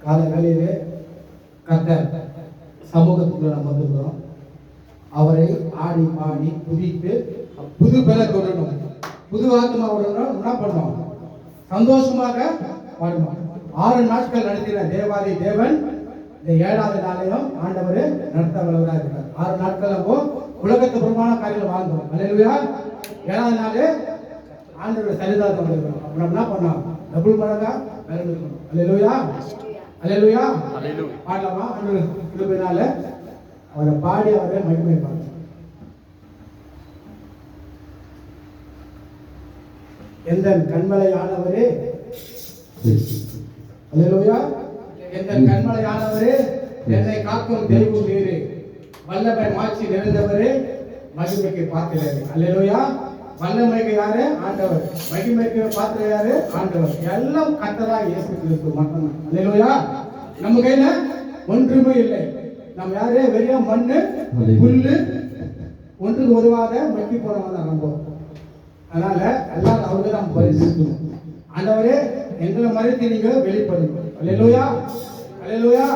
காலை வேளையிலே கர்த்தர் சமூகத்துக்குள்ள நம்ம வந்திருக்கிறோம். அவரை ஆடி பாடி துதித்து புது பலன் கொள்ளணும், புது ஆத்மாவுடன் என்ன பண்ணோம், சந்தோஷமாக பாடணும். 6 நாட்கள் நடத்தின தேவாதி தேவன் இந்த 7வது நாளையும் ஆண்டவர் நடத்த வல்லவராக இருக்கிறார். 6 நாட்கள் அப்போ உலகத்து பிரமாண காரியங்கள் வாழ்ந்தோம். அல்லேலூயா. 7வது நாள் ஆண்டவர் சரிதாத்தம் பண்ணிருக்கோம். அப்புறம் என்ன பண்ணோம், டபுள் மடங்கா வேலை இருக்கணும். அல்லேலூயா, அல்லேலூயா. பாடலாமா? ஆண்டவர் கிருபையினால அவரை பாடி அவரை மகிமை பாடணும். எந்த கண்மலையானவரே, அல்லேலூயா, எந்த கண்மலையானவரே, என்னை காக்கும் தெய்வம் நீரே, வல்லமை மாட்சி நிறைந்தவரே, மகிமைக்கு பாத்திரரே. அல்லேலூயா. வல்லமைக்கு யாரு? ஆண்டவர். மகிமைக்கு பாத்திரம் யாரு? ஆண்டவர். எல்லாம் கர்த்தராகிய இயேசு கிறிஸ்து மட்டும்தான். அல்லேலூயா. நம்ம கையில ஒன்றுமே இல்லை. நம்ம யாரு? வெறும் மண்ணு, புல்லு, ஒன்றுக்கு உதவாத மக்கி போனவங்க தான் நம்ம. அதனால எல்லாரும் அவருக்கு தான் பரிசுத்தணும். ஆண்டவரே, எங்களை மறைத்து நீங்க வெளிப்படுங்க. அல்லேலூயா, அல்லேலூயா.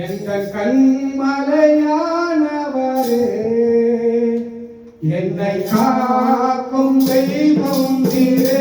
எந்த கண்மலையானவரே, என்னை காக்கும் தெய்வம் நீரே,